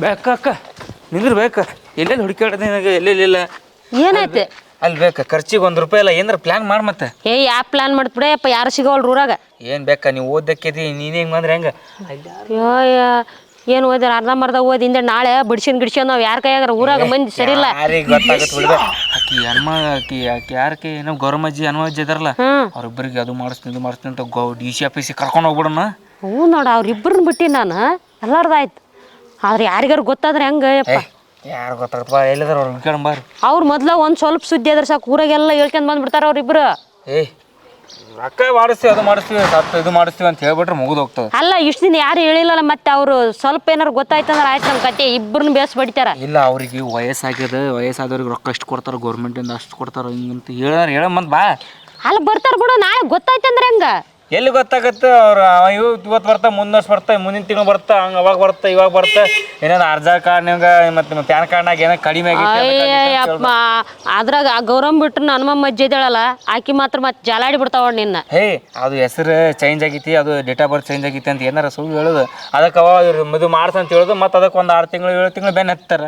ಬೇಕಕ್ಕ ನಿಂದ್ರ ಬೇಕ ಎಲ್ಲೆಲ್ಲಿ ಹುಡುಕಾಡ್ದೆ ನನಗೆ ಎಲ್ಲೆಲ್ಲಿಲ್ಲ ಏನೈತೆ ಅಲ್ಲಿ ಬೇಕ ಖರ್ಚಿಗೆ ₹1 ಇಲ್ಲ ಏನಾರ ಪ್ಲಾನ್ ಮಾಡಿ ಮತ್ತೆ ಯಾ ಪ್ಲಾನ್ ಮಾಡ್ಬಿಡಪ್ಪ ಯಾರು ಸಿಗೋಲ್ರು ಊರಾಗ ಏನು ಬೇಕಾ ನೀವು ಓದಕ್ಕಿದಿ ನೀನು ಹೆಂಗೆ ಬಂದ್ರೆ ಹೆಂಗೆ ಏನು ಓದಿರ ಅರ್ಧಂಬರ್ಧ ಓದಿಂದೆ ನಾಳೆ ಬಿಡ್ಸ್ಕೊಂಡ್ ನಾವು ಯಾರ ಕೈಯಾಗಾರ ಊರಾಗ ಮಂದಿ ಸರಿ ಇಲ್ಲ ಯಾರಿಗೆ ಗೊತ್ತಾಗತ್ತೆ ಬಿಡ್ಬೇ ಆಕಿ ಆಕಿ ಯಾರಕ್ಕೆ ಏನೋ ಗೌರಮ್ಮಜ್ಜಿ ಹನುಮಜ್ಜಿ ಇದಾರಲ್ಲ ಅವ್ರಿಬ್ಬರಿಗೆ ಅದು ಮಾಡಿಸ್ತೀನಿ ಇದು ಮಾಡಿಸ್ತೀನಿ ಅಂತ DC ಆಫೀಸಿಗೆ ಕರ್ಕೊಂಡು ಹೋಗ್ಬಿಡೋಣ ಹ್ಞೂ ನೋಡ ಅವ್ರಿಬ್ಬರನ್ನ ಬಿಟ್ಟು ನಾನು ಎಲ್ಲಾರ್ದಾಯ್ತು ಆದ್ರೆ ಯಾರಿಗಾರು ಗೊತ್ತಾದ್ರೆ ಹೆಂಗೆ ಯಪ್ಪ ಯಾರು ಗೊತ್ತಾಗಪ್ಪ ಎಲ್ಲಿದಾರ ಅವ್ರು ಹುಡ್ಕೊಂಬಾರಿ ಅವ್ರು ಮೊದ್ಲ ಒಂದು ಸ್ವಲ್ಪ ಸುದ್ದಿ ಅದ್ರ ಸಾಕು ಊರಾಗೆಲ್ಲ ಹೇಳ್ಕೊಂಡ್ ಬಂದ್ಬಿಡ್ತಾರ ಅವ್ರಿಬ್ರು ರೊಕ್ಕ ಮಾಡಿಸ್ತೀವಿ ಅದು ಮಾಡಿಸ್ತೀವಿ ಇದು ಮಾಡಿಸ್ತೀವಿ ಅಂತ ಹೇಳ್ಬಿಟ್ರೆ ಮುಗಿದು ಹೋಗ್ತದೆ ಅಲ್ಲ ಇಷ್ಟು ದಿನ ಯಾರು ಹೇಳಿಲ್ಲಲ್ಲ ಮತ್ತೆ ಅವರು ಸ್ವಲ್ಪ ಏನಾರು ಗೊತ್ತಾಯ್ತಂದ್ರೆ ಆಯ್ತು ನಮ್ಮ ಕತೆ ಇಬ್ಬರನ್ನ ಬೇಸ್ ಬಡಿತಾರ ಇಲ್ಲ ಅವ್ರಿಗೆ ವಯಸ್ಸಾದವ್ರಿಗೆ ರೊಕ್ಕ ಅಷ್ಟು ಕೊಡ್ತಾರೆ ಗೌರ್ಮೆಂಟಿಂದ ಅಷ್ಟು ಕೊಡ್ತಾರೆ ಹಿಂಗಂತ ಹೇಳ ಮಂತ್ ಬಾ ಅಲ್ಲ ಬರ್ತಾರ ಬಿಡು ನಾಳೆ ಗೊತ್ತಾಯ್ತಂದ್ರೆ ಹೆಂಗ ಎಲ್ಲಿ ಗೊತ್ತಾಗತ್ತೆ ಅವ್ರು ಇವತ್ತು ಬರ್ತಾ ಮುಂದಿನ ವರ್ಷ ಬರ್ತಾ ಮುಂದಿನ ತಿಂಗಳು ಬರ್ತಾ ಹಂಗೆ ಅವಾಗ ಬರ್ತಾ ಇವಾಗ ಬರ್ತಾ ಏನಾದ್ರು ಆಧಾರ್ ಕಾರ್ಡ್ನಾಗ ಮತ್ತು ಪ್ಯಾನ್ ಕಾರ್ಡ್ನಾಗ ಏನೋ ಕಡಿಮೆ ಅಯ್ಯಪ್ಪ ಅದ್ರಾಗ ಆ ಗೌರಮ್ಮ ಬಿಟ್ರು ಹನುಮಮ್ಮ ಅಜ್ಜಿ ಇದ್ದಾಳಲ್ಲ ಆಕಿ ಮಾತ್ರ ಮತ್ತೆ ಜಾಲಾಡಿ ಬಿಡ್ತಾವ ನಿನ್ನ ಅದು ಹೆಸರು ಚೇಂಜ್ ಆಗೈತಿ ಅದು ಡೇಟ್ ಆಫ್ ಬರ್ತ್ ಚೇಂಜ್ ಆಗೈತಿ ಅಂತ ಏನಾರ ಸುಳ್ಳು ಹೇಳೋದು ಅದಕ್ಕೆ ಅವಾಗ ಮದುವೆ ಮಾಡ್ಸ ಅಂತ ಹೇಳೋದು ಮತ್ತು ಅದಕ್ಕೆ ಒಂದು 6 ತಿಂಗಳು 7 ತಿಂಗಳು ಬೆನ್ನ ಹತ್ತಾರ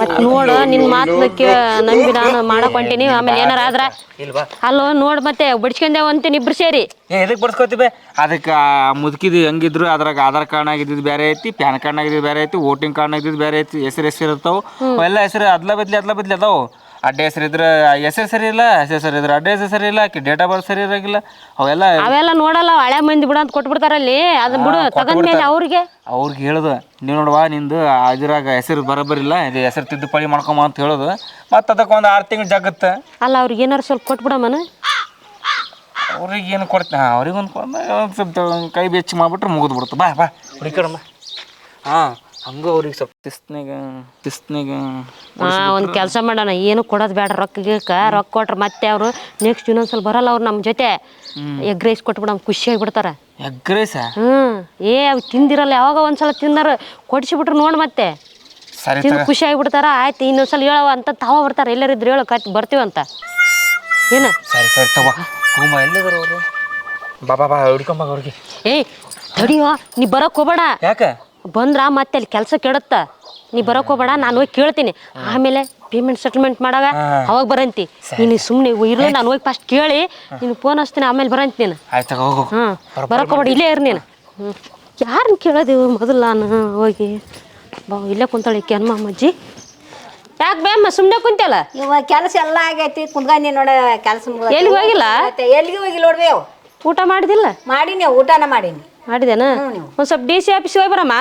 ಮತ್ತೆ ನೋಡು ನಿನ್ನ ಮಾತಕ್ಕೆ ನಂಬಿ ನಾನು ಮಾಡಕ್ ಹೊಂಟೀನಿ ಆಮೇಲೆ ಏನಾರ ಆದ್ರ ಇಲ್ವಾ ಅಲ್ಲೋ ನೋಡು ಮತ್ತೆ ಬಿಡ್ಸ್ಕೊಂಡೇವ ಅಂತೀನಿ ಇಬ್ರು ಸೇರಿ ಎದಕ್ಕೆ ಬಡ್ಸ್ಕೊತೀವಿ ಅದಕ್ಕೆ ಮುದುಕಿದು ಹೆಂಗಿದ್ರು ಅದ್ರಾಗ ಆಧಾರ್ ಕಾರ್ಡ್ನಾಗ ಇದ್ದಿದ್ದು ಬೇರೆ ಐತಿ ಪ್ಯಾನ್ ಕಾರ್ಡ್ನಾಗ ಇದ್ದಿದ್ದು ಬೇರೆ ಐತಿ ವೋಟಿಂಗ್ ಕಾರ್ಡ್ನಾಗ ಇದ್ದಿದ್ದು ಬೇರೆ ಐತಿ ಹೆಸರು ಇರ್ತಾವೆ ಅವೆಲ್ಲ ಹೆಸರು ಅದ್ಲ ಬದ್ಲಿ ಅದಾವು ಅಡ್ಡ ಹೆಸರು ಇದ್ರೆ ಹೆಸರು ಸರಿ ಇಲ್ಲ ಹೆಸರು ಇದ್ರೆ ಅಡ್ಡ ಹೆಸರು ಸರಿ ಇಲ್ಲ ಡೇಟ್ ಆಫ್ ಬರ್ತ್ ಸರಿ ಇರೋಗಿಲ್ಲ ಅವೆಲ್ಲ ನೋಡಲ್ಲ ಹಳೆ ಮಂದಿ ಬಿಡು ಅಂತ ಕೊಟ್ಬಿಡ್ತಾರಲ್ಲಿ ಅದನ್ನ ಬಿಡು ತಗೊಂಡ್ಮೇಲೆ ಅವ್ರಿಗೆ ಹೇಳೋದು ನೀವು ನೋಡುವ ನಿಂದು ಅದ್ರಾಗ ಹೆಸರು ಬರೋಬರಿಲ್ಲ ಇದು ಹೆಸರು ತಿದ್ದುಪಡಿ ಮಾಡ್ಕೊಂಬ ಅಂತ ಹೇಳೋದು ಮತ್ತು ಅದಕ್ಕೆ ಒಂದು 6 ತಿಂಗಳು ಜಗತ್ತೆ ಅಲ್ಲ ಅವ್ರಿಗೆ ಏನಾರು ಸ್ವಲ್ಪ ಕೊಟ್ಬಿಡಮ್ಮನ ಅವ್ರಿಗೆ ಏನು ಕೊಡ್ತೀನಿ ಅವ್ರಿಗೊಂದು ಸ್ವಲ್ಪ ಕೈ ಬೆಚ್ಚಿ ಮಾಡ್ಬಿಟ್ರೆ ಮುಗಿದು ಬಿಡ್ತು ಬಾ ಹುಡುಕಡಮ್ಮ ಹಂಗೂ ಅವ್ರಿಗೆ ಸ್ವಲ್ಪ ತಿಸ್ನಾಗ ಒಂದು ಕೆಲಸ ಮಾಡೋಣ ಏನು ಕೊಡೋದು ಬೇಡ ರೊಕ್ಕ ಕೊಟ್ರೆ ಮತ್ತೆ ಅವರು ನೆಕ್ಸ್ಟ್ ಇನ್ನೊಂದ್ಸಲ ಬರಲ್ಲ ಅವ್ರು ನಮ್ಮ ಜೊತೆ ಎಗ್ ರೈಸ್ ಕೊಟ್ಬಿಡಮ್ ಖುಷಿಯಾಗಿ ಬಿಡ್ತಾರ ಎಗ್ ರೈಸ ಅವು ತಿಂದಿರಲ್ಲ ಯಾವಾಗ ಒಂದ್ಸಲ ತಿಂದಾರ ಕೊಡಿಸಿಬಿಟ್ರು ನೋಡಿ ಮತ್ತೆ ತಿಂದು ಖುಷಿಯಾಗಿ ಬಿಡ್ತಾರ ಆಯ್ತು ಇನ್ನೊಂದ್ಸಲ ಹೇಳವ ಅಂತ ತಾವ ಬರ್ತಾರ ಎಲ್ಲರಿದ್ರು ಹೇಳೋ ಬರ್ತೀವಂತ ಏನ ಸರಿ ತಗೋ ಎಲ್ಲಿದ್ರು ಅವರು ಬಾ ಹುಡ್ಕೊಂಬ ಅವ್ರಿಗೆ ತಡಿಯೋ ನೀ ಬರಕ್ ಹೋಗ್ಬೇಡ ಯಾಕೆ ಬಂದ್ರ ಮತ್ತೆ ಅಲ್ಲಿ ಕೆಲಸ ಕೆಡುತ್ತ ನೀ ಬರಕ್ ಹೋಗ್ಬೇಡ ನಾನು ಹೋಗಿ ಕೇಳ್ತೀನಿ ಆಮೇಲೆ ಪೇಮೆಂಟ್ ಸೆಟಲ್ಮೆಂಟ್ ಮಾಡಾಗ ಅವಾಗ ಬರಂತಿ ನೀನು ಸುಮ್ಮನೆ ಇರ್ಲಿ ನಾನು ಹೋಗಿ ಫಸ್ಟ್ ಕೇಳಿ ನೀನು ಫೋನ್ ಹಚ್ತೀನಿ ಆಮೇಲೆ ಬರಂತಿ ನೀನು ಬರಕ್ ಹೋಗ್ಬೇಡ ಇಲ್ಲೇ ಇರ್ ನೀನು ಯಾರನ್ನ ಕೇಳೋದು ಮೊದಲು ನಾನು ಹೋಗಿ ಇಲ್ಲೇ ಕುಂತಾಳೆ ಹನುಮಮ್ಮಜ್ಜಿ ಯಾಕೆ ಬೇಮ್ಮ ಸುಮ್ಮನೆ ಕುಂತಲ್ಲ ಇವ ಕೆಲಸ ಎಲ್ಲ ಆಗೈತಿ ಕುಂತ್ಕೊಂಡಿ ನೋಡ ಕೆಲಸ ಎಲ್ಲಿಗೆ ಹೋಗಿಲ್ಲ ಎಲ್ಲಿಗೆ ಹೋಗಿಲ್ಲ ನೋಡ್ರಿ ಅವು ಊಟ ಮಾಡಿದಿಲ್ಲ ಮಾಡೀನಿ ಊಟನ ಮಾಡೀನಿ ಮಾಡಿದೇನ ಒಂದ್ ಸ್ವಲ್ಪ DC ಆಫೀಸ್ ಹೋಗಿ ಬರಮ್ಮ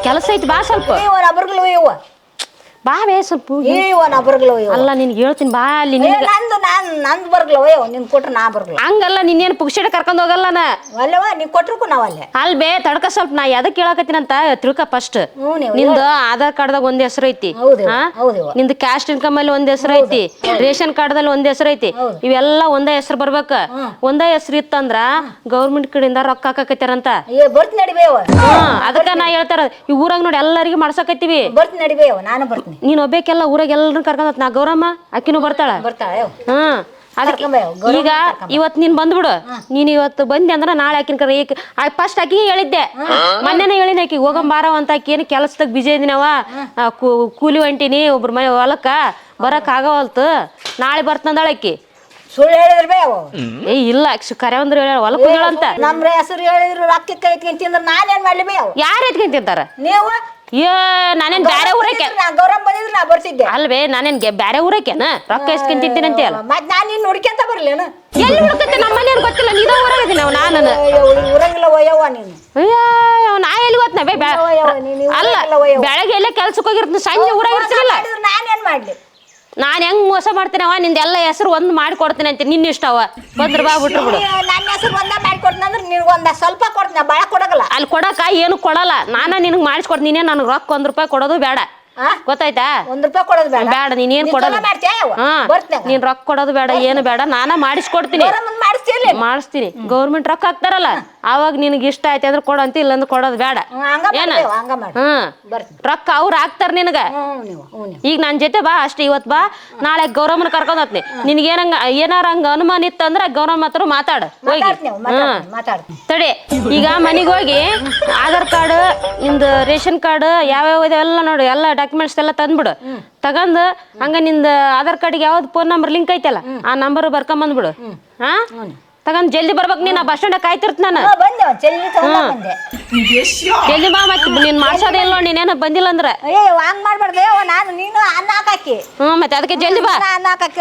ಕೆಲಸ ಐತಿ ಬಾ ಸ್ವಲ್ಪ ಬಾ ಬೇ ಸ್ವಲ್ಪ ಅಲ್ಲ ನಿನ್ಗೆ ಹೇಳ್ತೀನಿ ಬಾ ಅಲ್ಲಿ ನಂದು ಬರ್ಗ್ಲವ ನಿನ್ ಕೊಟ್ರೆ ನಾ ಬರ್ಗ್ಲ ಹಂಗಲ್ಲ ನಿನ್ನೇನು ಪುಕ್ಷಿಡ ಕರ್ಕೊಂಡ್ ಹೋಗಲ್ಲ ನಾ ಅಲ್ಲವ ನೀ ಕೊಟ್ರು ನಾವಲ್ಲೇ ಅಲ್ ಬೇ ತಡ್ಕ ಸ್ವಲ್ಪ ನಾ ಎದಕ್ ಕೇಳಕತ್ತೀನಿ ಅಂತ ತಿಳ್ಕ ಫಸ್ಟ್ ನಿಂದು ಆಧಾರ್ ಕಾರ್ಡ್ದಾಗ ಒಂದ್ ಹೆಸರು ಐತಿ ನಿಂದು ಕ್ಯಾಸ್ಟ್ ಇನ್ಕಮ್ ಅಲ್ಲಿ ಒಂದ್ ಹೆಸರು ಐತಿ ರೇಷನ್ ಕಾರ್ಡ್ದಲ್ಲಿ ಒಂದ್ ಹೆಸರು ಐತಿ ಇವೆಲ್ಲ ಒಂದೇ ಹೆಸರು ಬರ್ಬೇಕ ಒಂದೇ ಹೆಸರು ಇತ್ತಂದ್ರ ಗೌರ್ಮೆಂಟ್ ಕಡೆಯಿಂದ ರೊಕ್ಕ ಹಾಕಕತ್ತಾರಂತ ಬರ್ತಿ ನಡಿಬೇವ ಅದಕ್ಕ ನಾ ಹೇಳ್ತಾರ ಈ ಊರಾಗ ನೋಡಿ ಎಲ್ಲರಿಗೂ ಮಾಡ್ಸಕತ್ತೀವಿ ಬರ್ತಿ ನಡಿಬೇವ ನಾನು ಬರ್ತೀನಿ ನೀನ್ ಒಬ್ಬೇಕೆಲ್ಲ ಊರಾಗ ಎಲ್ಲರನ್ನ ಕರ್ಕೊಂಡ್ ನಾ ಗೌರಮ್ಮ ಆಕಿನೂ ಬರ್ತಾಳ ಅದಕ್ಕೆ ಈಗ ಇವತ್ ನೀನ್ ಬಂದ್ಬಿಡು ನೀನ್ ಇವತ್ತು ಬಂದೆ ಅಂದ್ರ ನಾಳೆ ಆಕಿನ ಕರ ಫಸ್ಟ್ ಆಕಿಗೆ ಹೇಳಿದ್ದೆ ಮೊನ್ನೆನೇ ಹೇಳಿನ ಆಕಿ ಹೋಗಂಬಾರವ ಅಂತ ಆಕಿ ಏನು ಕೆಲಸದಾಗ ಬಿಜಿ ಇದೀನವ ಕೂಲಿ ಹೊಂಟಿನಿ ಒಬ್ರ ಮನೆ ಹೊಲಕ್ಕ ಬರಕ್ ಆಗವಲ್ತು ನಾಳೆ ಬರ್ತಂದಾಳ ಆಕಿ ಸುಳ್ಳು ಹೇಳಿದ್ರೆ ಇಲ್ಲ ಕರೆ ಅಂದ್ರೆ ಹೇಳ ಹೊಲಕ್ಕೆ ಹೇಳಂತ ನಮ್ಮ ಹೆಸರು ಹೇಳಿದ್ರು ರೊಕ್ಕ ಕೈ ತಿಂದ್ರೆ ನಾನೇನ್ ಮಾಡ್ಲಿ ಬೇವ ಯಾರು ಎತ್ಕೊಂಡ್ ತಿಂತಾರ ನೀವು ನಾನೇನ್ ಬ್ಯಾರೆ ಊರಕ್ಕೆ ಗೌರವ್ ಬಂದಿದ್ರೆ ನಾ ಬರ್ತಿದ್ದೆ ಅಲ್ವೇ ನಾನೇನ್ ಬ್ಯಾರೆ ಊರಕ್ಕೆನ ರೊಕ್ಕ ಎಸ್ಕೊಂತಿದ್ದೀನಿ ಅಂತ ಅಲ್ಲ ಮತ್ ನಾನು ನಿನ್ನ ಹುಡ್ಕೊಂತ ಬರ್ಲೇನ ಎಲ್ಲಿ ಹುಡುಕತ್ತೆ ನಮ್ಮ ಮನೆಯವ್ರು ಗೊತ್ತಿಲ್ಲ ನೀದ ಊರಾಗದಿ ನಾವು ನಾನು ಊರಂಗಿಲ್ಲ ಒಯ್ಯವ್ವ ನೀನು ಅಯ್ಯೋ ನಾ ಎಲ್ಲಿ ಗೊತ್ತನ ಅಲ್ಲ ಬೆಳಗ್ಗೆ ಎಲ್ಲ ಕೆಲ್ಸಕ್ಕೆ ಹೋಗಿರ್ತೀನಿ ಸಂಜೆ ಊರಾಗ ಇರ್ತೀನಲ್ಲ ನಾನೇನ್ ಮಾಡ್ಲಿ ನಾನು ಹೆಂಗ್ ಮೋಸ ಮಾಡ್ತೀನವ ನಿಂದೆಲ್ಲ ಹೆಸರು ಒಂದು ಮಾಡಿ ಕೊಡ್ತೀನಿ ಅಂತ ನಿನ್ನ ಇಷ್ಟವ ಬಂದ್ರ ಬಾ ಬಿಟ್ರು ಬಿಡು ನನ್ನ ಹೆಸರು ಒಂದ ಮಾಡಿ ಕೊಡ್ತೀನಿ ಅಂದ್ರೆ ನಿನಗೆ ಒಂದ ಸ್ವಲ್ಪ ಕೊಡ್ತೀನಿ ಭಾಳ ಕೊಡಗಲ್ಲ ಅಲ್ಲಿ ಕೊಡಕ ಏನು ಕೊಡಲ್ಲ ನಾನು ನಿನಗೆ ಮಾಡಿಸ್ಕೊಡ್ತೀನಿ ನೀನೇ ನನಗೆ ರೊಕ್ಕ ₹1 ಕೊಡೋದು ಬೇಡ ಗೊತ್ತಾಯ್ತಾ ₹1 ಕೊಡೋದು ಬೇಡ ಬೇಡ ನೀನೇನ್ ಕೊಡೋದು ನೀನ್ ರೊಕ್ಕ ಕೊಡೋದು ಬೇಡ ಏನು ಬೇಡ ನಾನ ಮಾಡಿಸ್ಕೊಡ್ತೀನಿ ಮಾಡಿಸ್ತೀನಿ ಗೌರ್ಮೆಂಟ್ ರೊಕ್ಕ ಹಾಕ್ತಾರಲ್ಲ ಅವಾಗ ನಿನಗೆ ಇಷ್ಟ ಆಯ್ತು ಅಂದ್ರೆ ಕೊಡಂತ ಇಲ್ಲಂದ್ರೆ ಕೊಡೋದು ಬೇಡ ಹಂಗ ಏನ ಮಾಡ್ತೇವ, ಹಂಗ ಮಾಡಿ ಬರ್ತೀನಿ. ರೊಕ್ಕ ಅವ್ರು ಹಾಕ್ತಾರ ನಿನಗ. ಈಗ ನನ್ನ ಜೊತೆ ಬಾ ಅಷ್ಟೇ, ಇವತ್ತು ಬಾ, ನಾಳೆ ಗೌರಮ್ಮನ ಕರ್ಕೊಂಡ್ ಹೋಗ್ತೀನಿ. ನಿನಗೆ ಏನಾರ ಹಂಗ ಅನುಮಾನ ಇತ್ತು ಅಂದ್ರೆ ಗೌರಮ್ಮ ಹತ್ರ ಮಾತಾಡು ಹೋಗಿ. ಮಾತಾಡ್ತೀನಿ. ತಡಿ, ಈಗ ಮನೆಗೆ ಹೋಗಿ ಆಧಾರ್ ಕಾರ್ಡ್, ನಿಂದು ರೇಷನ್ ಕಾರ್ಡ್ ಯಾವ್ಯಾವ ಇದಾವೆಲ್ಲ ನೋಡು, ಎಲ್ಲ ಡಾಕ್ಯುಮೆಂಟ್ಸ್ ಎಲ್ಲ ತಂದ್ಬಿಡು. ತಗೊಂಡು ಹಂಗ ನಿಂದ ಆಧಾರ್ ಕಾರ್ಡಿಗೆ ಯಾವ್ದು ಫೋನ್ ನಂಬರ್ ಲಿಂಕ್ ಐತಲ್ಲ ಆ ನಂಬರ್ ಬರ್ಕೊಂಬಂದ್ಬಿಡು. ಹಾ ತಗೊಂಡ್ ಜಲ್ದಿ ಬರ್ಬೇಕು. ನೀನು ಬಸ್ ಸ್ಟ್ಯಾಂಡ್ ಕಾಯ್ತಿರ್ತ ನಾನು. ಬಂದೆ ಜಲ್ದಿ ತಗೊಂಡ್ ಬಂದೆ. ಜಲ್ದಿ ಬಾ. ಮತ್ತೆ ನೀನ್ ಮಾಡ್ಸೋದೇ ಇಲ್ಲ ನೋಡಿ, ನೀನೇನ ಬಂದಿಲ್ಲ ಅಂದ್ರೆ. ಹಂಗ್ ಮಾಡ್ಬಾರ್ದೆ, ನಾನು ನೀನು ಅನ್ನ ಹಾಕಿ. ಮತ್ತೆ ಅದಕ್ಕೆ ಜಲ್ದಿ ಬಾ. ಅನ್ನ ಹಾಕಿ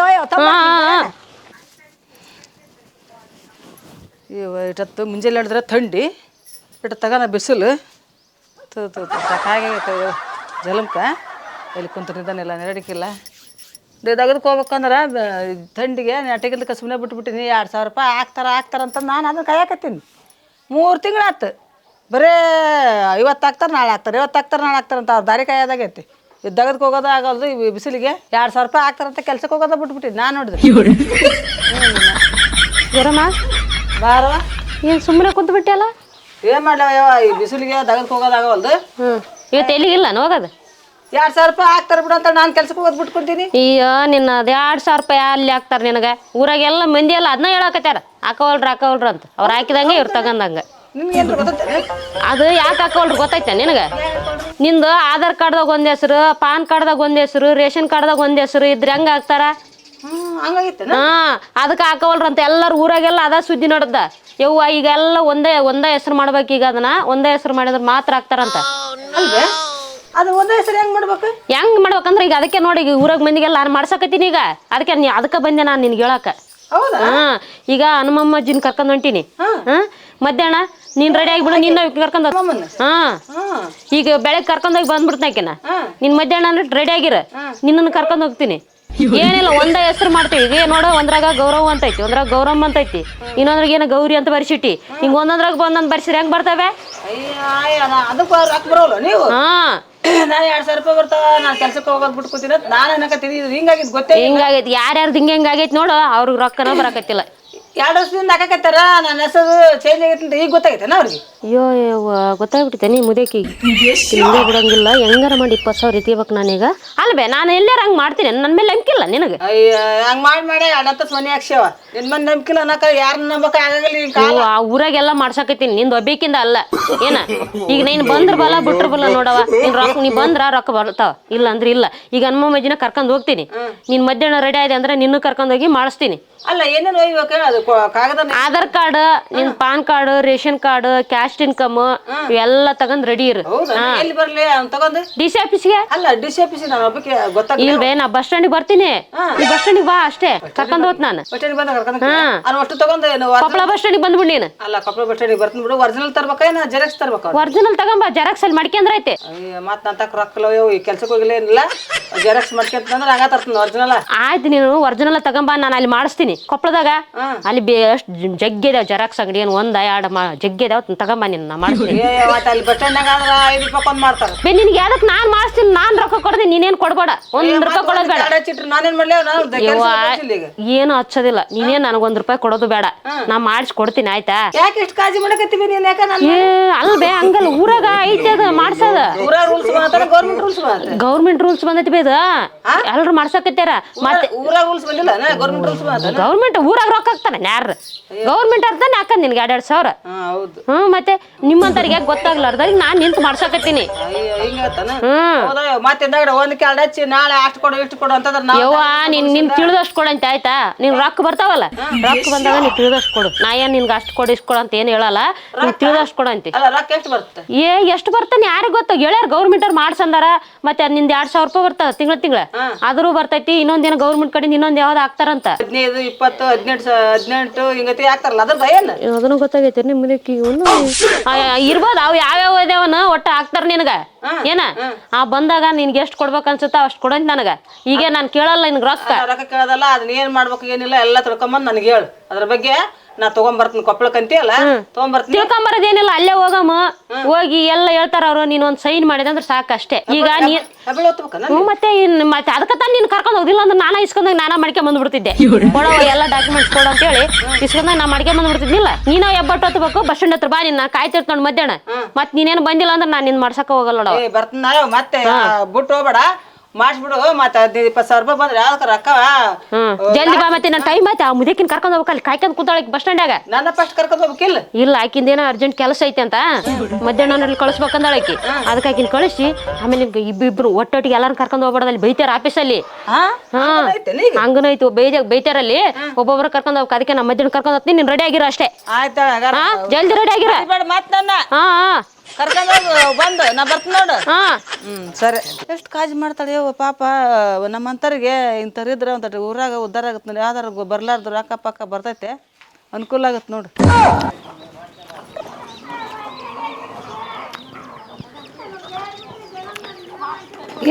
ಇಟ್ಟತ್ತು ಮುಂಜಾನೆ ಹೇಳಿದ್ರೆ ಥಂಡಿ ಇಟ್ಟು ತಗೋಣ ಬಿಸಿಲು ಸಾಕಾಗೈತೆ ಜಲಮ್ಕ. ಎಲ್ಲಿ ಕುಂತ ನಿಧಾನಿಲ್ಲ, ನೆರಡಿಕಿಲ್ಲ. ತೆಗೆದಕ್ಕೆ ಹೋಗ್ಬೇಕಂದ್ರೆ ಥಂಡಿಗೆ ನೆಟ್ಟಿಗಿಲ್ದಕ್ಕೆ ಸುಮ್ಮನೆ ಬಿಟ್ಬಿಟ್ಟಿನಿ. 2,000 ರೂಪಾಯಿ ಹಾಕ್ತಾರಂತ ನಾನು ಅದನ್ನು ಕಾಯಕತ್ತೀನಿ. 3 ತಿಂಗಳಾಯ್ತು. ಬರೇ ಇವತ್ತು ಹಾಕ್ತಾರೆ ನಾಳೆ ಹಾಕ್ತಾರೆ, ಇವತ್ತು ಹಾಕ್ತಾರೆ ನಾಳೆ ಹಾಕ್ತಾರೆ ಅಂತ ಅವ್ರು ದಾರಿ ಕಾಯೋದಾಗೈತಿ. ಇದು ತೆಗೆದಕ್ಕೆ ಹೋಗೋದು ಆಗೋದು. ಈ ಬಿಸಿಲಿಗೆ 2,000 ರೂಪಾಯಿ ಹಾಕ್ತಾರಂತ ಕೆಲ್ಸಕ್ಕೆ ಹೋಗೋದ ಬಿಟ್ಬಿಟ್ಟಿನಿ ನಾನು. ನೋಡಿದ್ರೆ ಗೌರಮ್ಮ ಬಾರವ, ಏನು ಸುಮ್ಮನೆ ಕುಂತು ಬಿಟ್ಟಲ್ಲ? ಏನು ಮಾಡ್ಲವ ಯಾವ ಈ ಬಿಸಿಲಿಗೆ ತೆಗೆದಕ್ಕೆ ಹೋಗೋದಾಗವಲ್ದು. ಇವತ್ತು ಎಲ್ಲಿಗಿಲ್ಲ ಹೋಗೋದು. 2,000 ರೂಪಾಯಿ ಹಾಕ್ತಾರೆ ಬಿಡು ಅಂತ ನಾನು ಕೆಲ್ಸಕ್ಕೆ ಹೋಗೋದು ಬಿಟ್ಕೊತೀನಿ. ಅಯ್ಯೋ ನಿನ್ನ 2,000 ರೂಪಾಯಿ ಅಲ್ಲಿ ಹಾಕ್ತಾರೆ ನಿನಗೆ. ಊರಾಗೆಲ್ಲ ಮಂದಿ ಎಲ್ಲ ಅದನ್ನ ಹೇಳಕತ್ತಾರ, ಹಾಕೋವಲ್ರು ಅಂತ. ಅವ್ರು ಹಾಕಿದಂಗೆ ಇವ್ರು ತಗೊಂಡಂಗೆ. ನಿಮ್ಗೇನು ಗೊತ್ತೈತೆ? ಅದು ಯಾಕೆ ಹಾಕೋವಲ್ರು ಗೊತ್ತೈತೆ ನಿನಗೆ? ನಿಂದು ಆಧಾರ್ ಕಾರ್ಡ್ದಾಗ ಒಂದು ಹೆಸರು, ಪಾನ್ ಕಾರ್ಡ್ದಾಗ ಒಂದು ಹೆಸರು, ರೇಷನ್ ಕಾರ್ಡ್ದಾಗ ಒಂದು ಹೆಸರು ಇದ್ರೆ ಹೆಂಗೆ ಹಾಕ್ತಾರ? ಹಂಗಾಗಿತ್ತೆ. ಅದಕ್ಕೆ ಹಾಕೋವಲ್ರು ಅಂತ ಎಲ್ಲರೂ ಊರಾಗೆಲ್ಲ ಅದ ಸುದ್ದಿ ನೋಡ್ದ. ಯವ್ವ ಈಗೆಲ್ಲ ಒಂದೇ ಹೆಸರು ಮಾಡ್ಬೇಕು. ಈಗ ಅದನ್ನ ಒಂದೇ ಹೆಸರು ಮಾಡಿದ್ರೆ ಮಾತ್ರ ಹಾಕ್ತಾರಂತ. ಅಲ್ವೇ? ಅದು ಒಂದೇ ಹೆಸರು ಹೆಂಗ್ ಮಾಡ್ಬೇಕು? ಹೆಂಗ್ ಮಾಡ್ಬೇಕಂದ್ರೆ ಈಗ ಅದಕ್ಕೆ ನೋಡಿ, ಈಗ ಊರಾಗ ಮಂದಿಗೆಲ್ಲ ನಾನು ಮಾಡ್ಸಕತ್ತೀನಿ. ಈಗ ಅದಕ್ಕೆ ಬಂದೆ ನಾನು ನಿನ್ಗೆ ಹೇಳಕ. ಹೌದಾ? ಈಗ ಹನುಮಮ್ಮಜ್ಜಿನ ಕರ್ಕೊಂಡ್ ಹೊಂಟೀನಿ. ಮಧ್ಯಾಹ್ನ ನೀನ್ ರೆಡಿ ಆಗಿಬಿಡು, ನಿನ್ನ ಕರ್ಕೊಂಡ್ ಈಗ ಬೆಳಗ್ಗೆ ಕರ್ಕೊಂಡೋಗಿ ಬಂದ್ಬಿಡ್ತಾಕಿನ. ನಿನ್ ಮಧ್ಯಾಹ್ನ ರೆಡಿ ಆಗಿರ, ನಿನ್ನನ್ನು ಕರ್ಕೊಂಡ್ ಹೋಗ್ತೀನಿ. ಏನಿಲ್ಲ, ಒಂದೇ ಹೆಸರು ಮಾಡ್ತೀವಿ. ಈಗ ನೋಡು, ಒಂದ್ರಾಗ ಗೌರವ ಅಂತ ಐತಿ, ಒಂದ್ರಾಗ ಗೌರಮ್ಮ ಅಂತ ಐತಿ, ಇನ್ನೊಂದ್ರಾಗ ಏನೋ ಗೌರಿ ಅಂತ ಬರ್ಸಿಟ್ಟಿ. ಹಿಂಗ ಒಂದೊಂದ್ರಾಗ ಒಂದೊಂದ್ ಬರ್ಸಿದ್ರೆ ಹೆಂಗ್ ಬರ್ತವೆ? ಅದಕ್ಕೆ ರೊಕ್ಕ ಬರೋಲ್ಲ ನೀವು. ನಾನು 2,000 ರೂಪಾಯಿ ಬರ್ತಾವ, ನಾನು ಕೆಲ್ಸಕ್ಕೆ ಹೋಗೋದು ಬಿಟ್ಕೊತೀನಿ ಅಂತ ನಾನು ಅನ್ನಕತ್ತೀನಿ. ಹಿಂಗಾಗಿದ್ದು ಗೊತ್ತೇ. ಹಿಂಗಾಗೈತಿ ಯಾರ್ಯಾರ್ದು ಹಿಂಗೈತಿ ನೋಡು, ಅವ್ರಿಗೆ ರೊಕ್ಕನ ಬರಕತ್ತಿಲ್ಲ. 2 ವರ್ಷದಿಂದ ಹಾಕಕತ್ತಾರ. ನನ್ನ ಹೆಸರು ಚೇಂಜ್ ಆಗೈತೆ ಅಂತ ಈಗ ಗೊತ್ತಾಗೈತೆನ ಅವ್ರಿಗೆ? ಅಯ್ಯೋ ಗೊತ್ತಾಗ್ಬಿಟ್ಟೆ ನೀ ಮುದೇಕಿ. ಹಿಂಗೆ ಬಿಡಂಗಿಲ್ಲ, ಹೆಂಗಾರ ಮಾಡಿ 20,000 ಇತಿಬೇಕು ನಾನೀಗ. ಅಲ್ವೇ ನಾನು ಎಲ್ಲಾರ ಹಂಗೆ ಮಾಡ್ತೀನಿ. ನನ್ನ ಮೇಲೆ ನಂಬಿಕಿಲ್ಲ ನಿನಗೆ? ಅಯ್ಯ ಹಂಗೆ ಮಾಡಿ 2 ಮನೆ ಹಾಕ್ಸ್ಯಾವ. ನಿನ್ನ ಮನೆ ನಂಬಿಕಿಲ್ಲ ಅನ್ನಕ ಯಾರನ್ನ ನಂಬಕ ಆಗಲ್ಲ. ಆ ಊರಾಗೆಲ್ಲ ಮಾಡ್ಸಕತ್ತೀನಿ, ನಿಂದು ಒಬ್ಬೇಕಿಂದ ಅಲ್ಲ ಏನ. ಈಗ ನೀನು ಬಂದ್ರ ಬಲ್ಲ ಬಿಟ್ರ ಬಲ್ಲ ನೋಡವ. ನೀ ಬಂದ್ರ ರೊಕ್ಕ ಬರ್ತಾವ, ಇಲ್ಲ ಅಂದ್ರೆ ಇಲ್ಲ. ಈಗ ಹನುಮಮ್ಮಜ್ಜಿನ ಕರ್ಕೊಂಡು ಹೋಗ್ತೀನಿ. ನೀನ್ ಮಧ್ಯಾಹ್ನ ರೆಡಿ ಆಯ್ತು ಅಂದ್ರೆ ನಿನ್ನೂ ಕರ್ಕೊಂಡು ಹೋಗಿ ಮಾಡಿಸ್ತೀನಿ. ಅಲ್ಲ ಏನೇನು ಒಯ್ಬೇಕು ಅದು ಕಾಗದ? ಆಧಾರ್ ಕಾರ್ಡ್, ನಿನ್ PAN card, ration card, caste income ಇವೆಲ್ಲ ತಗೊಂಡ್ ರೆಡಿ ಇರು. ಎಲ್ಲಿ ಬರ್ಲಿ ತಗೊಂಡು? ಡಿ.ಸಿ ಆಫೀಸ್ಗೆ. ಅಲ್ಲ ಡಿ.ಸಿ ಆಫೀಸ್ ನಾನು ಒಬ್ಬಕ್ಕೆ ಗೊತ್ತಾಗ. ಇಲ್ವೇ ನಾ ಬಸ್ ಸ್ಟ್ಯಾಂಡಿಗೆ ಬರ್ತೀನಿ. ನೀ ಬಸ್ ಸ್ಟ್ಯಾಂಡಿಗೆ ಬಾ ಅಷ್ಟೇ, ಕರ್ಕೊಂಡ್ ಹೋತ್ ನಾನು. ಬಸ್ ಸ್ಟ್ಯಾಂಡಿಗೆ ಬಂದ ಕರ್ಕೊಂಡು ಅಷ್ಟು ತಗೊಂಡು ಕೊಪ್ಪಳ ಬಸ್ ಸ್ಟ್ಯಾಂಡಿಗೆ ಬಂದ್ಬಿಡ್ ನೀನು. ಅಲ್ಲ ಕೊಪ್ಪಳ ಬಸ್ ಸ್ಟ್ಯಾಂಡಿಗೆ ಬರ್ತೀನಿ ಬಿಡು. ಒರಿಜಿನಲ್ ತರ್ಬೇಕಾ ಏನ ಜೆರಾಕ್ಸ್ ತರ್ಬೇಕಾ? ಒರಿಜಿನಲ್ ತಗೊಂಬ, ಜೆರಾಕ್ಸ್ ಅಲ್ಲಿ ಮಾಡ್ಕೊಂಡ್ರೆ ಐತೆ. ಮತ್ ನಾನು ತಕ್ಕ ರೊಕ್ಕಲ್ಲ ಈ ಕೆಲ್ಸಕ್ಕೆ ಹೋಗಿಲ್ಲ ಏನಿಲ್ಲ. ಜೆರಾಕ್ಸ್ ಮಾಡ್ಕೊಂತಂದ್ರೆ ಹಂಗ ತರ್ತೀನಿ ಒರಿಜಿನಲ್. ಆಯ್ತು, ನೀನು ಒರಿಜಿನಲ್ ತಗೊಂಬ, ನಾನು ಅಲ್ಲಿ ಮಾಡಿಸ್ತೀನಿ ಕೊಪ್ಪಳದಾಗ. ಅಲ್ಲಿ ಎಷ್ಟು ಜಗ್ಗಿದಾವ್ ಜೆರಾಕ್ಸ್ ಅಂಗಡಿ, ಏನು 1-2 ಜಗ್ಗಿದಾವ್ ತಗೊಂಬ, ನಿನ್ನ ಮಾಡಿಸ್ತೀನಿ. ಅಲ್ಲಿ ಬಸ್ ಸ್ಟ್ಯಾಂಡ್ನಾಗ ಆದ್ರೆ 5 ರೂಪಾಯಿ ಕೊಂದ್ ಮಾಡ್ತಾರೆ. ನಿನ್ಗೆ ಯಾವ್ದಕ್ ನಾನ್ ಮಾಡಿಸ್ತೀನಿ, ನಾನ್ ರೊಕ್ಕ ಕೊಡ್ತೀನಿ, ನೀನೇನ್ ಕೊಡ್ಬೇಡ. 1 ರೂಪಾಯಿ ಕೊಡೋದು ಬೇಡ. ನಾನೇನ್ ಮಾಡ್ಲಿ? ಏನು ಹಚ್ಚೋದಿಲ್ಲ. ನೀನೇನ್ ನನಗ್ 1 ರೂಪಾಯಿ ಕೊಡೋದು ಬೇಡ, ನಾ ಮಾಡಿಸಿ ಕೊಡ್ತೀನಿ ಆಯ್ತಾ? ಯಾಕೆ ಎಷ್ಟು ಕಾಳಜಿ ಮಾಡಕತ್ತೀವಿ ನೀನ್? ಯಾಕ ಅಲ್ಬೇ ಹಂಗಲ್ಲ, ಊರಾಗ ಐತೆ ಅದು ಮಾಡ್ಸದ. ಗೌರ್ಮೆಂಟ್ ರೂಲ್ಸ್ ಗೌರ್ಮೆಂಟ್ ರೂಲ್ಸ್ ಬಂದೈತಿ ಬೇದ, ಎಲ್ರು ಮಾಡ್ಸಕತ್ತಾರ. ಮತ್ತೆ ಊರಾಗ ರೂಲ್ಸ್ ಬಂದಿಲ್ಲ, ಗೌರ್ಮೆಂಟ್ ರೂಲ್ಸ್ ಗೌರ್ಮೆಂಟ್ ಊರಾಗ ರೊಕ್ಕ ಹಾಕ್ತಾನೆ ಯಾರು? ಗೌರ್ಮೆಂಟ್ ಅರ್ಧಾನೆ ಹಾಕಂದ್ ನಿನ್ಗೆ 2-2 ಸಾವಿರ. ಮತ್ತೆ ನಿಮ್ಮಂತವ್ರಿಗೆ ಯಾಕೆ ಗೊತ್ತಾಗ್ಲಾರ್ದಾಗ ನಾನ್ ನಿಂತು ಮಾಡ್ಸಕತ್ತೀನಿ. ಮತ್ತೆ ಒಂದ್ ಕಾರ್ಡ್ ಹಚ್ಚಿ ನಾಳೆ ಅಷ್ಟು ಕೊಡು ಇಷ್ಟು ಕೊಡು ಅಂತಂದ್ರೆ ಯವ್ವ ನಿನ್ ತಿಳಿದಷ್ಟು ಕೊಡಂತ ಆಯ್ತಾ? ನೀನ್ ರೊಕ್ಕ ಬರ್ತಾವಲ್ಲ, ರೊಕ್ಕ ಬಂದಾಗ ನೀನ್ ತಿಳಿದಷ್ಟು ಕೊಡು. ನಾ ಏನ್ ನಿನ್ಗೆ ಅಷ್ಟು ಕೊಡು ಇಷ್ಟು ಕೊಡು ಅಂತ ಏನ್ ಹೇಳಲ್ಲ, ನೀನ್ ತಿಳಿದಷ್ಟು ಕೊಡಂತಿ. ರೊಕ್ಕ ಎಷ್ಟು ಬರುತ್ತೆ? ಎಷ್ಟು ಬರ್ತಾನೆ ಯಾರಿಗ ಗೊತ್ತ? ಗೆಳೆಯರ್ ಗೌರ್ಮೆಂಟ್ ಅವ್ರು ಮಾಡ್ಸಂದಾರ. ಮತ್ತೆ ಅದ್ ನಿಂದ 2,000 ರೂಪಾಯಿ ಬರ್ತದ ತಿಂಗಳ ಆದ್ರೂ ಬರ್ತೈತಿ. ಇನ್ನೊಂದೇನೋ ಗೌರ್ಮೆಂಟ್ ಕಡೆಯಿಂದ ಇನ್ನೊಂದ್ ಯಾವ್ದು ಹಾಕ್ತಾರಂತ. 15, 20, 18 ಹಿಂಗತಿ ಹಾಕ್ತಾರಲ್ಲ, ಅದ್ರ ಏನ್? ಅದನ್ನು ಗೊತ್ತಾಗೈತಿ ನಿಮ್ಗೆ. ಇರ್ಬೋದು ಅವ್ ಯಾವ್ಯಾವ ಇದೇವನ ಒಟ್ಟ ಹಾಕ್ತಾರ ನಿನಗ ಏನ. ಬಂದಾಗ ನಿನ್ಗೆ ಎಷ್ಟು ಕೊಡ್ಬೇಕು ಅನ್ಸುತ್ತ ಅಷ್ಟು ಕೊಡಂತ ನನಗ. ಈಗ ನಾನ್ ಕೇಳಲ್ಲ ನಿನ್ಗೆ ರೊಕ್ಕ ಕೇಳೋದಲ್ಲ. ಅದನ್ನ ಏನ್ ಮಾಡ್ಬೇಕು ಏನಿಲ್ಲ ಎಲ್ಲ ತಿಳ್ಕೊಂಬಂದ್ ನನಗೆ ಹೇಳು. ಅದ್ರ ಬಗ್ಗೆ ನಾ ತಗೊಂಬರ್ತೀನಿ ಕೊಪ್ಪಳಕ್ಕಂತೀಯಲ್ಲ ತಗೊಂಬರ್ತೀನಿ. ತಿಳ್ಕೊಂಬರೋದೇನಿಲ್ಲ, ಅಲ್ಲೇ ಹೋಗಮ್ಮ. ಹೋಗಿ ಎಲ್ಲ ಹೇಳ್ತಾರ ಅವ್ರು, ನೀನ್ ಒಂದ್ ಸೈನ್ ಮಾಡಿದೆ ಅಂದ್ರೆ ಸಾಕಷ್ಟೇ. ಈಗ ನೀ ಹೆಬ್ಬಳ ಹೊತ್ಬೇಕನ? ಮತ್ತೆ ಮತ್ತೆ ಅದಕ್ಕೆ ತಾನು ನೀನ್ ಕರ್ಕೊಂಡು ಹೋಗಿಲ್ಲ ಅಂದ್ರೆ ನಾನಾ ಇಸ್ಕೊಂಡಾಗ ನಾನಾ ಮಡಿಕೆ ಬಂದ್ಬಿಡ್ತಿದ್ದೆ. ಕೊಡೋ ಎಲ್ಲ ಡಾಕ್ಯುಮೆಂಟ್ಸ್ ಕೊಡು ಅಂತ ಹೇಳಿ ಇಸ್ಕೊಂಡಾಗ ನಾ ಮಡಿಕೆ ಬಂದ್ಬಿಡ್ತಿದ್ನಿಲ್ಲ. ನೀನ ಎಬ್ಬಟ್ಟು ಹೊತ್ಬೇಕು, ಬಸ್ ಸ್ಟ್ಯಾಂಡ್ ಹತ್ರ ಬಾ, ನಿನ್ನ ಕಾಯ್ತಿರ್ತಾನ ಮಧ್ಯಾಹ್ನ. ಮತ್ ನೀನೇನು ಬಂದಿಲ್ಲ ಅಂದ್ರೆ ನಾನು ನಿನ್ ಮಾಡ್ಸಕ ಹೋಗಲ್ಲ ನೋಡ. ಬರ್ತೀನಿ ನಾನು, ಮತ್ತೆ ಬಿಟ್ಟು ಹೋಗ್ಬೇಡ, ಮಾಡಿಸ್ಬಿಡು. ಮತ್ತೆ 20,000 ರೂಪಾಯಿ ಬಂದ್ರೆ ಯಾವ್ದಕ್ಕ ರೊಕ್ಕ ಜಲ್ದಿ ಬಾ. ಮತ್ತೆ ನನ್ನ ಟೈಮ್ ಆಯ್ತು, ಆ ಮುದಕಿನ ಕರ್ಕೊಂಡು ಹೋಗ್ಬೇಕಲ್ಲಿ ಕಾಯ್ಕೊಂಡ್ ಕೂತಾಳೆ ಬಸ್ ಸ್ಟ್ಯಾಂಡಾಗ. ನನ್ನ ಫಸ್ಟ್ ಕರ್ಕೊಂಡು ಹೋಗ್ಬೇಕಿಲ್ಲ? ಇಲ್ಲ, ಆಕಿಂದೇನೋ ಅರ್ಜೆಂಟ್ ಕೆಲಸ ಐತೆ ಅಂತ ಮಧ್ಯಾಹ್ನ ಕಳಿಸ್ಬೇಕಂದಾಳ ಆಕಿ. ಅದಕ್ಕೆ ಆಕಿನ ಕಳಿಸಿ ಆಮೇಲೆ ಇಬ್ಬಿಬ್ರು ಒಟ್ಟೊಟ್ಟಿಗೆ ಎಲ್ಲಾರು ಕರ್ಕೊಂಡು ಹೋಗ್ಬಾರ್ದಲ್ಲಿ ಬೈತಾರ ಆಫೀಸಲ್ಲಿ. ಹಂಗನೈತಿ, ಬೈತಾರಲ್ಲಿ ಒಬ್ಬೊಬ್ರು ಕರ್ಕೊಂಡು ಹೋಗ್ಬೇಕು. ಅದಕ್ಕೆ ನಮ್ಮ ಮಧ್ಯಾಹ್ನ ಕರ್ಕೊಂಡು ಹೋಗ್ತೀನಿ, ನೀನ್ ರೆಡಿ ಆಗಿರೋ ಅಷ್ಟೇ. ಆಯ್ತಾ? ಜಲ್ದಿ ರೆಡಿ ಆಗಿರ. ಮತ್ತೆ ನನ್ನ ಹಾ ಕರ್ಕೊಂಡು ಬಂದು ನಾ ಬರ್ತೀನಿ ನೋಡು. ಹಾ ಸರಿ. ಎಷ್ಟು ಕಾಳಜಿ ಮಾಡ್ತಾಳೆ ಪಾಪ. ನಮ್ಮಂತರಿಗೆ ಇಂಥವ್ರಿದ್ರೆ ಒಂದ್ ಊರಾಗ ಉದ್ದಾರ ಆಗತ್ತೆ ನೋಡಿ. ಯಾವ್ದಾರ ಬರ್ಲಾರ್ದು ರೊಕ್ಕ ಪಕ್ಕ ಬರ್ತೈತೆ, ಅನುಕೂಲ ಆಗತ್ತೆ ನೋಡು.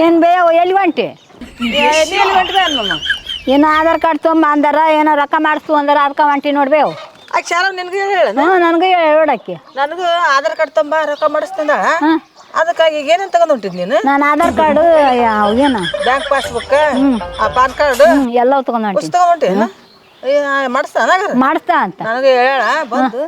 ಏನು ಬೇಯೋ ಎಲ್ಲಿ ಹೊಂಟಿ? ಏನೋ ಆಧಾರ್ ಕಾರ್ಡ್ ತೊಗೊಂಬ ಅಂದಾರ, ಏನೋ ರೊಕ್ಕ ಮಾಡಿಸ್ತು ಅಂದಾರ, ಅದಕ್ಕೆ ಹೊಂಟಿ ನೋಡ್ಬೇವು. ಅಕ್ಷರ ನಿನಗೆ ಹೇಳ. ನನಗೆ ಹೇಳೋಡಕ್ಕೆ ನನಗೂ ಆಧಾರ್ ಕಾರ್ಡ್ ತಂಬ ರೊಕ್ಕ ಮಾಡಿಸ್ತಂದ. ಅದಕ್ಕಾಗಿ ಈಗ ಏನೇನು ತಗೊಂಡ್ ಹೊಂಟಿದ್ ನೀನು? ನಾನು ಆಧಾರ್ ಕಾರ್ಡು ಏನು ಬ್ಯಾಂಕ್ ಪಾಸ್ಬುಕ್, ಆ ಪಾನ್ ಕಾರ್ಡ್ ಎಲ್ಲ ತಗೊಂಡು ಹೊಂಟಿ. ತಗೊಂಡ್ ಹೊಂಟಿ ಮಾಡಿಸ್ತಾನ ಮಾಡಿಸ್ತಾ ಅಂತ ನನಗೆ ಹೇಳ ಬಂದು.